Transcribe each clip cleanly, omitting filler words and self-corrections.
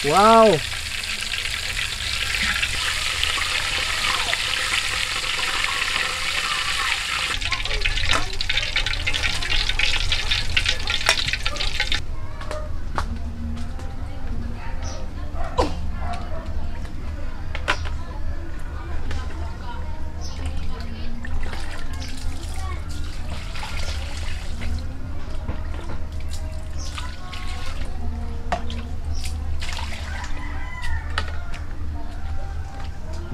Wow.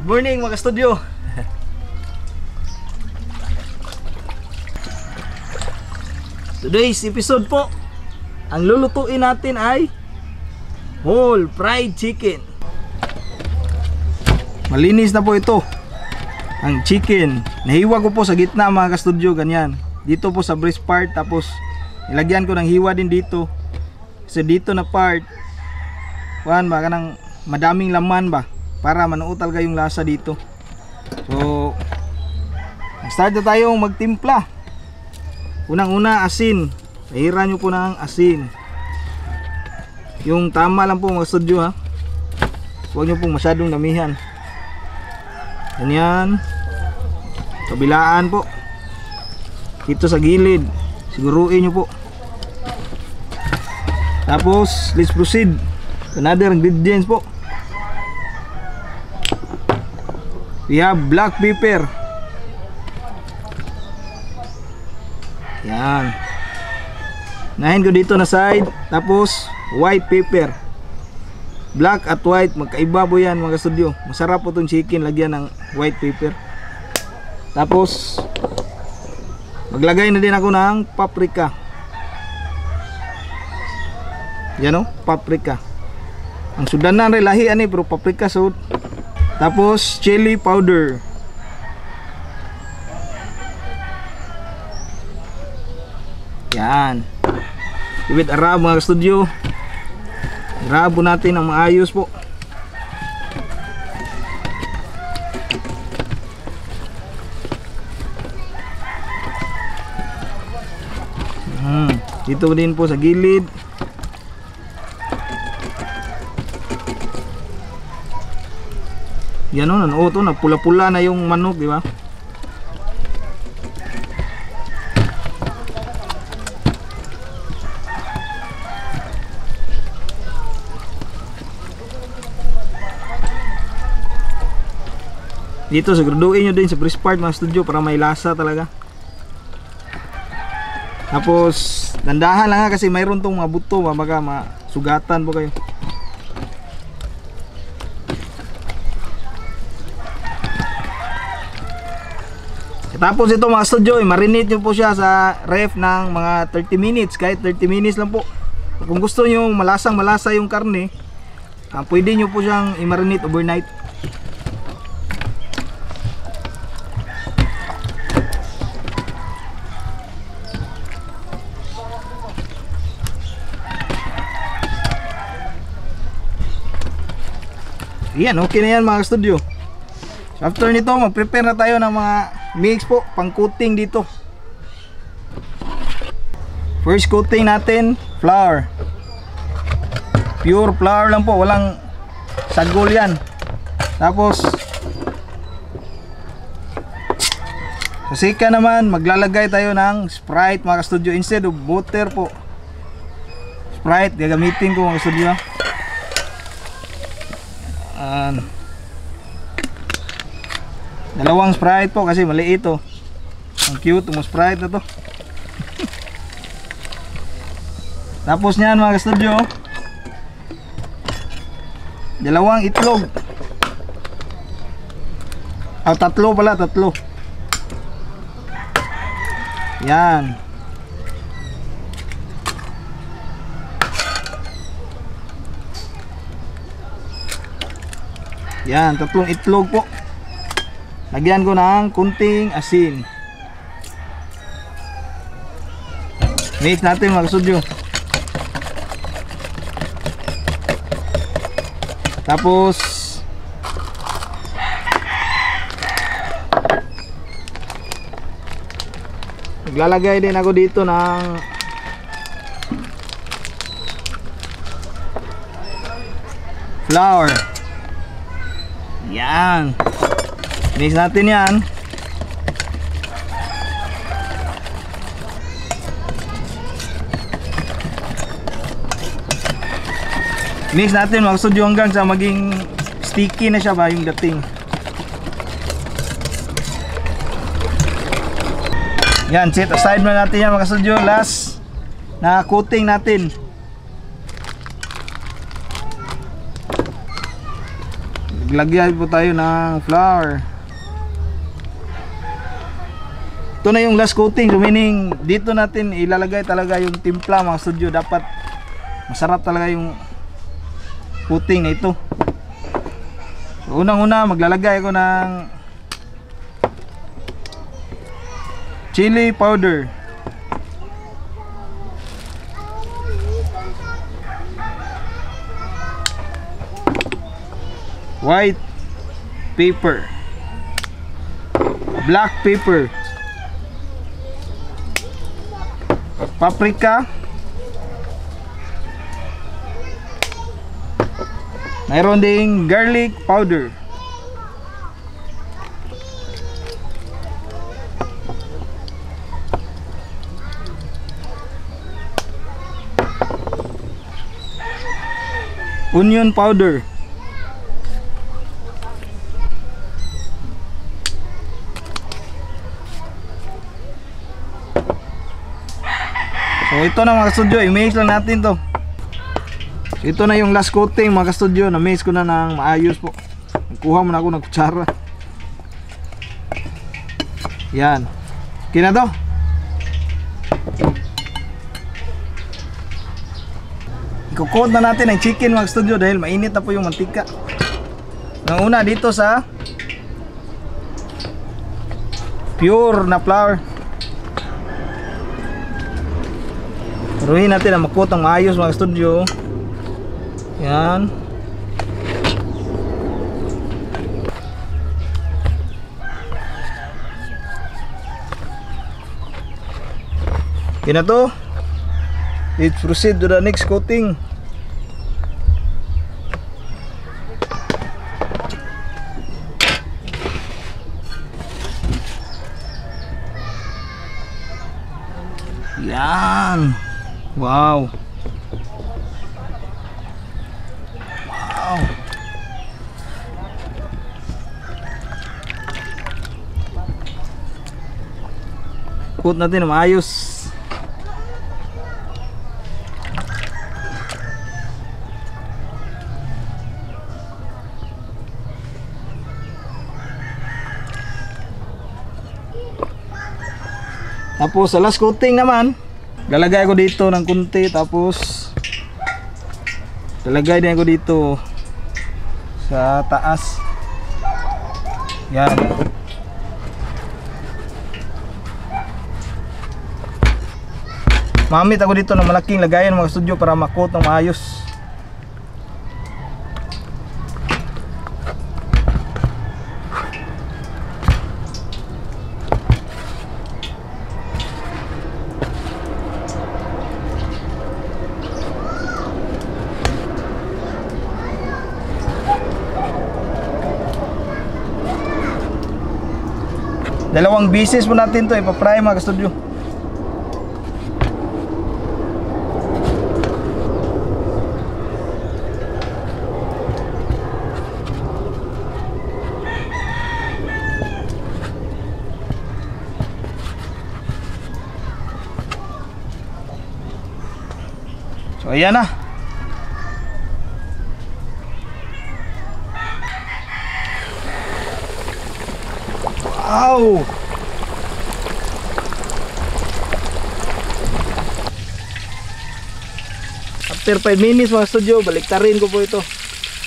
Good morning mga studio. Today's episode po, ang lulutuin natin ay whole fried chicken. Malinis na po ito ang chicken. Nahiwa ko po sa gitna mga ka-studio, ganyan. Dito po sa breast part, tapos nilagyan ko ng hiwa din dito. Kasi dito na part, baka nang madaming laman ba, para manuutal kayong lasa dito. So start na tayong magtimpla. Unang-una, asin. Pahiran nyo po ng asin. Yung tama lang po mga studio ha. Huwag nyo pong masyadong damihan. Ganyan. Kabilaan po. Dito sa gilid, siguruin nyo po. Tapos let's proceed. Another ingredients po. We have black pepper. Yan. Nahin ko dito na side. Tapos white pepper. Black at white, magkaiba po yan mga studio. Masarap po itong chicken, lagyan ng white pepper. Tapos maglagay na din ako ng paprika. Yan o, paprika. Ang sudanan rin lahi ani, pero paprika sud. Tapos chili powder. Yan. Ibit arab mga studio. Arab po natin ang maayos po. Dito din po sa gilid. Yan o, to napula-pula na yung manok, di ba? Dito siguraduhin nyo din sa breast part mga studio para may lasa talaga. Tapos dandahan lang ha, kasi mayroon tong mga buto, baka masugatan po kayo. Tapos ito mga studio, marinate nyo po siya sa ref ng mga 30 minutes. Kahit 30 minutes lang po. Kung gusto nyo malasang malasa yung karne, pwede nyo po siyang i-marinate overnight. Yan, okay na yan mga studio. After nito, mag-prepare na tayo ng mga mix po, pang coating dito. First coating natin, flour. Pure flour lang po, walang sagol yan. Tapos sa sika naman, maglalagay tayo ng Sprite mga studio. Instead of butter po, Sprite gagamitin ko mga studio. Dalawang Sprite po kasi maliit ito. Ang cute mo Sprite na to. Tapos niyan mga studio, dalawang itlog. Tatlo pala, tatlo. Yan. Yan, tatlong itlog po. Lagyan ko ng kunting asin. Mix natin mga studio. Tapos maglalagay din ako dito ng flour. Yan. Mix natin yan. Mix natin mga studio hanggang sa maging sticky na siya ba yung dating. Yan, set aside na natin yan mga studio. Last na coating natin. Lagyan po tayo ng flour. Ito na yung last coating. So meaning dito natin ilalagay talaga yung timpla mga studio. Dapat masarap talaga yung coating na ito. So, unang-una maglalagay ako ng chili powder. White pepper. Black pepper. Paprika. Mayroon ding garlic powder. Onion powder. So ito na mga studio, i-mix lang natin to. Ito na yung last coating mga studio, na-mix ko na ng maayos po. Nagkuha mo na ako ng kutsara. Yan. Okay na to. Iko-coat na natin ang chicken mga studio dahil mainit na po yung mantika. Nang una dito sa pure na flour. Haruhin natin ang makot ang maayos mga studio. Yan. Okay na to. Let's proceed to the next coating. Yan. Wow. Coat natin na maayos. Tapos sa last coating naman, lalagay ko dito ng kunti, tapos lalagay din ko dito sa taas. Yan. Mamit ako dito ng malaking lagayan mga studio para makot ng maayos. Dalawang bisis po natin to ipa-fry mga studio. So ayan na. Wow. After 5 minutes mga studio, baliktarin ko po ito.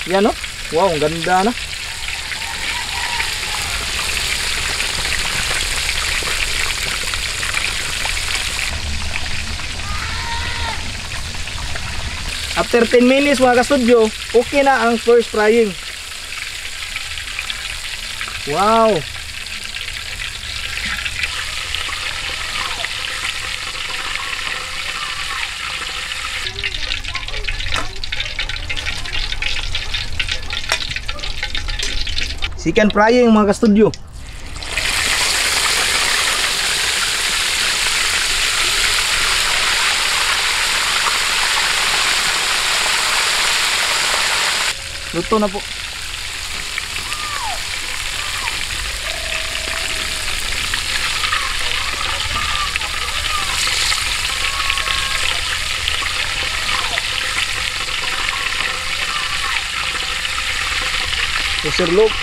Yan, no? Wow, ang ganda na. After 10 minutes mga ka-studio, okay na ang first frying. Wow. Chicken frying mga ka-studio. Luto na po. Sir Luke.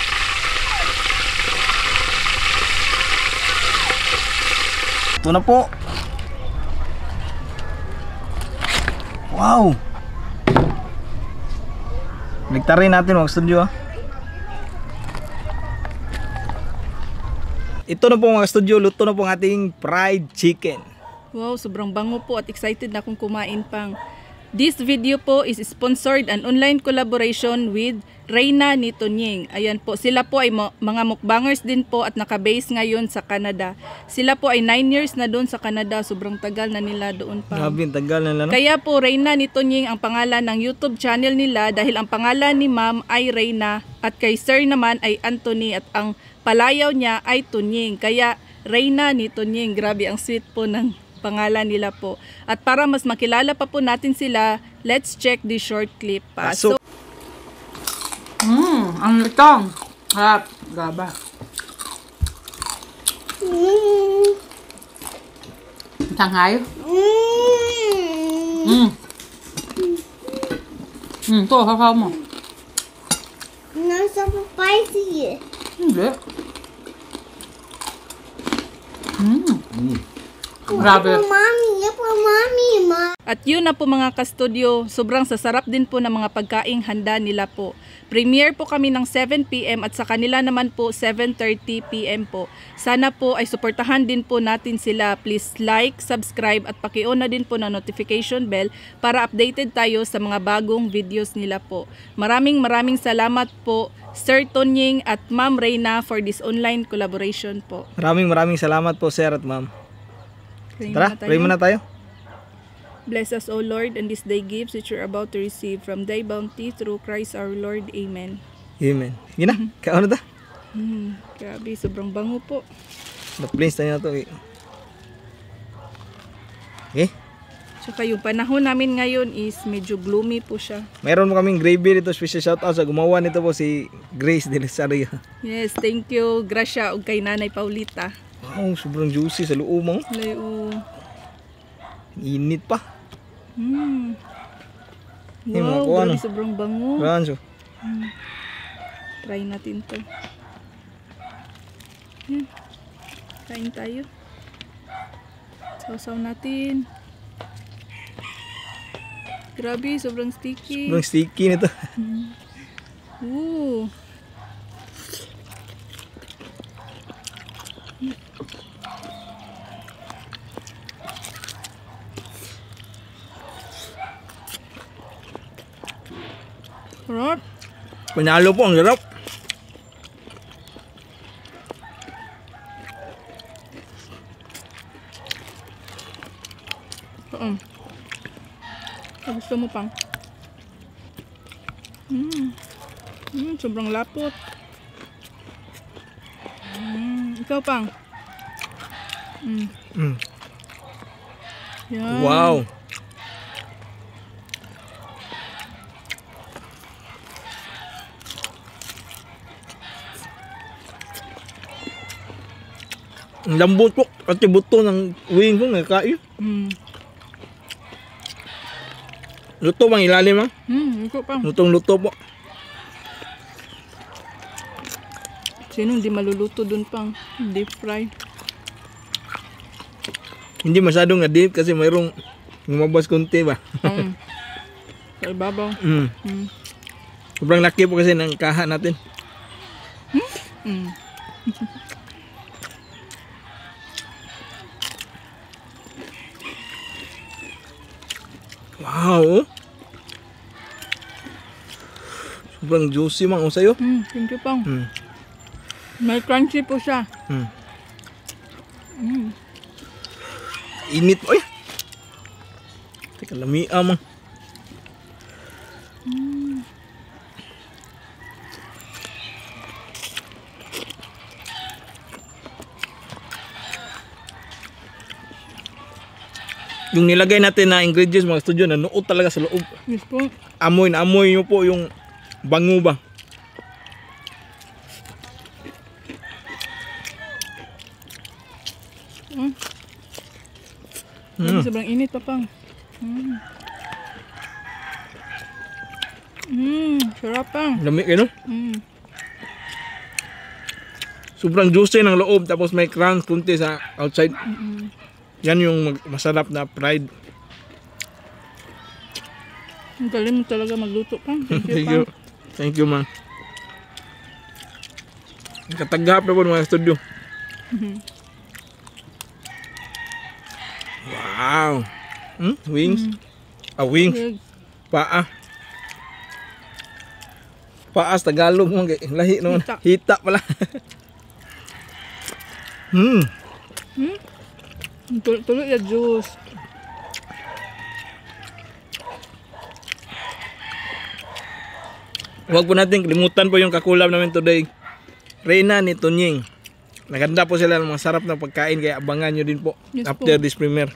Ito na po. Wow. Ligtarin natin mga studio. Ito na po mga studio, luto na po ang ating fried chicken. Wow, sobrang bango po at excited na akong kumain pang. This video po is sponsored an online collaboration with Reyna ni Tunyeng. Ayan po, sila po ay mga mukbangers din po at nakabase ngayon sa Canada. Sila po ay 9 years na doon sa Canada. Sobrang tagal na nila doon pa. Grabe, tagal na nila. No? Kaya po Reyna ni Tunyeng ang pangalan ng YouTube channel nila dahil ang pangalan ni Ma'am ay Reyna at kay Sir naman ay Anthony at ang palayaw niya ay Tunyeng. Kaya Reyna ni Tunyeng. Grabe ang sweet po ng pangalan nila po. At para mas makilala pa po natin sila, let's check the short clip pa. So, ang litong. Harap. Gaba. Tanghay. Ito, kakao mo. Nasa spicy. Hindi. Grabe. Mommy, ma. at yun na po mga ka-studio, sobrang sasarap din po ng mga pagkaing handa nila po. Premiere po kami ng 7 PM at sa kanila naman po 7:30 PM po. Sana po ay suportahan din po natin sila. Please like, subscribe at paki-on na din po ng notification bell para updated tayo sa mga bagong videos nila po. Maraming salamat po Sir Tunyeng at Ma'am Reyna for this online collaboration po. Maraming salamat po sir at ma'am. Tara, pray muna tayo. Bless us, O Lord, and this day gifts which we're about to receive from thy bounty through Christ our Lord. Amen. Amen. Yun na, kaano ta? Grabe, sobrang bango po. Na-place tayo na to. Okay. Tsaka yung panahon namin ngayon is medyo gloomy po siya. Mayroon mo kaming gravy dito. Special shoutout sa gumawa nito po si Grace de Rosario. Yes, thank you. Gracia ug kay Nanay Paulita. Wow, sobrang juicy sa loob mo. Layo. Init pa. Wow, grabe, sobrang bango. Ranso. Try natin to. Yan. Kain tayo. Sausaw natin. Grabe, sobrang sticky. Sobrang sticky nito. Ooh. Sarap. Panalo po, ang sarap. Gusto mo pang? Sobrang lapot. Ikaw pang? Yan. Wow. Ang lambot po at yung buto ng wing ko nagkain. Luto bang ilalim ha? Ikaw pang. Lutong luto po. Sino hindi maluluto dun pang? Deep fry. Hindi masyadong na-deep kasi mayroong lumabas konti ba? Sa ibabaw. Sobrang laki po kasi ng kaha natin. Wow. Sobrang juicy mang sa'yo. Thank you pang. May crunchy po siya. Init po. Ay. Teka, lamia mang. Yung nilagay natin na ingredients mga studio, nanuot talaga sa loob. Yes po. Amoy na amoy nyo po yung bango ba. Sobrang init pa pang. Sarap pang. Lami kayo, no? Sobrang juicy ng loob, tapos may crunch kunti sa outside. Yan yung masarap na fried. Ang galing mo talaga magluto pang. Thank you, Thank you. pang. Thank you, man. Katagap na po mga studio. Wow. Wings. Wings. Good. Paa. Paas Tagalog mo lahi naman. Hita. Hita pala. Tuloy yung juice. Huwag po natin kalimutan po yung kakulab namin today. Reyna ni Tunyeng. Naganda po sila ng mga sarap na pagkain, kaya abangan nyo din po Yes after po. this premiere.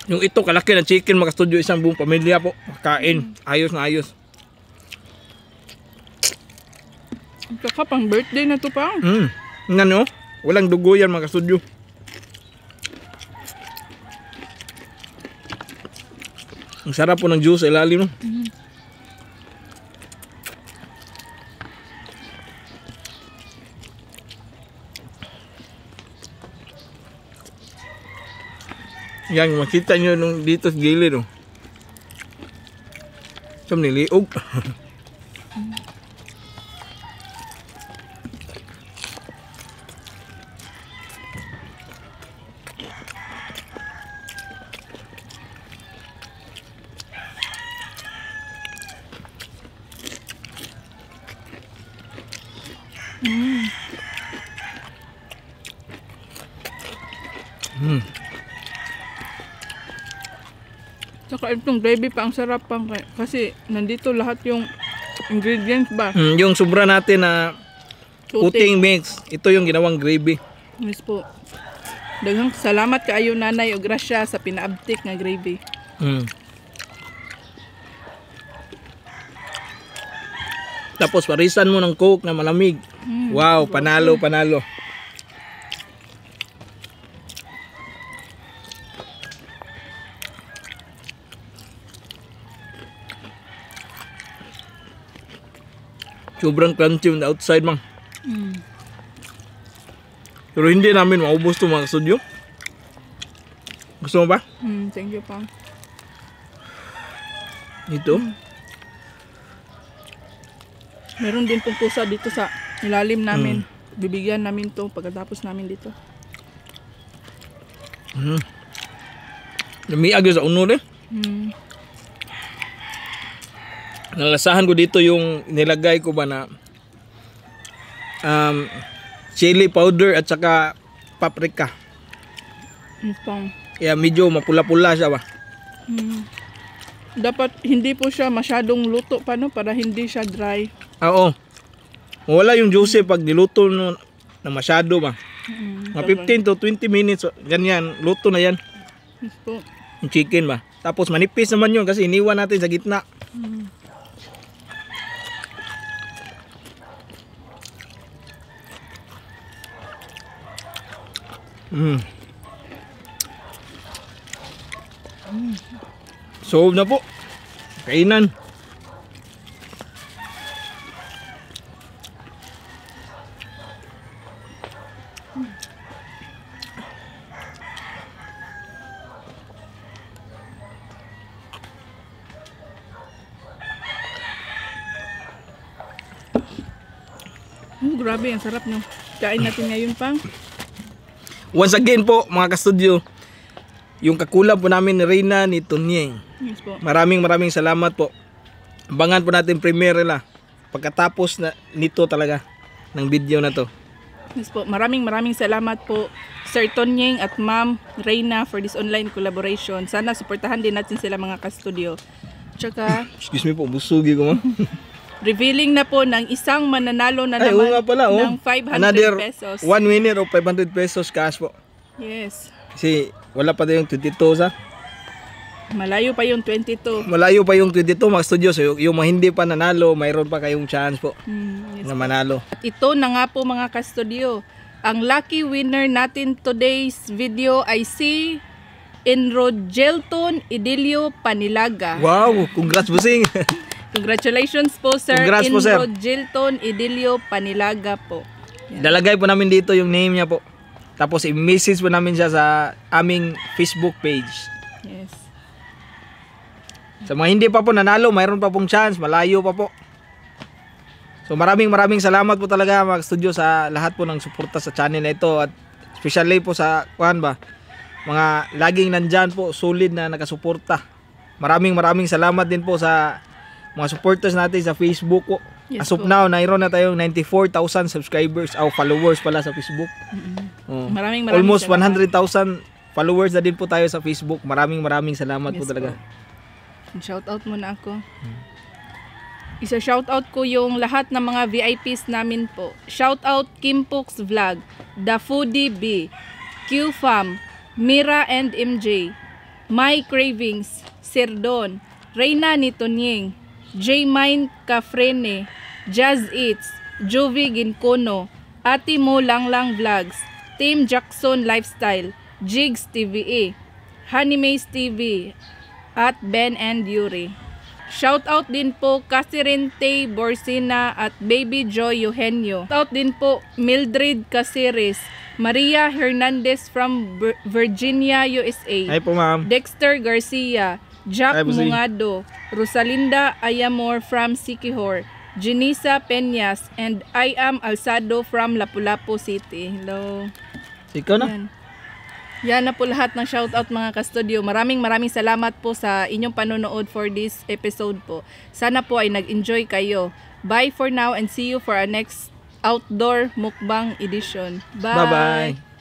Yung ito kalaki na chicken mga studio, isang buong pamilya po kain. Ayos na ayos. Saka pang birthday na to pang. Ano? Walang dugo yan mga studio. Ang sarap po ng juice sa ilalim, no? Yan, makita nyo nung dito sa gilid, no? Siyam niliog. Saka itong gravy pa ang sarap pang kasi nandito lahat yung ingredients ba? Yung sobra natin na puting mix, ito yung ginawang gravy. Yes po. Daghang salamat kaayo nanay o grasya sa pinaabtik nga gravy. Tapos parisan mo ng coke na malamig. Wow, panalo, panalo. Sobrang crunchy on the outside, mang. Pero hindi namin maubos ito mga studio. Gusto mo ba? Thank you pang. Ito. Meron din pong pusa dito sa ilalim namin. Bibigyan namin to pagkatapos namin dito. Namiag yun sa unod eh. Nalasahan ko dito yung nilagay ko ba na chili powder at saka paprika. Yes pang. Kaya medyo mapula-pula siya ba. Dapat hindi po siya masyadong luto pa no para hindi siya dry. Oo. Wala yung juicy pag niluto no, na masyado ba. Mga 15 to 20 minutes, ganyan, luto na yan. Yes po. Yung chicken ba. Tapos manipis naman yun kasi iniwan natin sa gitna. Solve na po. Kainan. Grabe, ang sarap no. Kain natin ngayon pang. Once again po mga ka-studio, yung kakulab po namin ni Reyna ni Tunyeng. Yes po. Maraming salamat po. Abangan po natin premiere nila pagkatapos na nito talaga ng video na to. Yes po. Maraming salamat po Sir Tunyeng at Ma'am Reyna for this online collaboration. Sana suportahan din natin sila mga ka-studio. Tsaka Excuse me po, busugi ko mo. Revealing na po ng isang mananalo na Ay, oo naman nga pala, oh. ng 500 Another pesos. one winner of 500 pesos cash po. Yes. Kasi wala pa tayong 22 sa. Malayo pa yung 22. Malayo pa yung 22 mga studio. So yung mga hindi pa nanalo, mayroon pa kayong chance po Yes. na manalo. At ito na nga po mga ka-studio. Ang lucky winner natin today's video ay si Enrogelton Idilio Panilaga. Wow, congrats busing. Congratulations po sir. Congrats po, sir. Enrogelton Idilio Panilaga po. Lalagay po namin dito yung name niya po. Tapos i-message po namin siya sa aming Facebook page. Yes. Sa mga hindi pa po nanalo, mayroon pa pong chance, malayo pa po. So maraming salamat po talaga mga studio sa lahat po ng suporta sa channel na ito at especially po sa mga laging nandyan po, solid na nakasuporta. Maraming salamat din po sa mga supporters natin sa Facebook po. Yes As of po. now, mayroon na tayong 94,000 subscribers o followers pala sa Facebook. Oh. Maraming Almost salamat. 100,000 followers na din po tayo sa Facebook. Maraming salamat po Yes talaga. Shoutout muna ako. Isa-shoutout ko yung lahat ng mga VIPs namin po. Shoutout Kimpox Vlog, The Foodie B, Q-Fam, Mira and MJ, My Cravings, Sir Don, Reyna ni Tunyeng, J-Mine Kafrene, Jazz Eats, Jovi Ginkono, Ate Mo Langlang Vlogs, Team Jackson Lifestyle, Jigs TVE, Honey Maze TV, at Ben and Yuri. Shoutout din po Catherine Tay Borsina at Baby Joy Eugenio. Shoutout din po Mildred Caceres, Maria Hernandez from Virginia, USA. Ay po ma'am. Dexter Garcia, Jack Ay, bossing. Mungado, Rosalinda Ayamor from Siquijor, Janisa Peñas, and I am Alsado from Lapu-Lapu City. Hello. Ikaw na? Yan na po lahat ng shoutout mga ka-studio. Maraming salamat po sa inyong panonood for this episode po. Sana po ay nag-enjoy kayo. Bye for now and see you for our next outdoor mukbang edition. Bye! Bye-bye!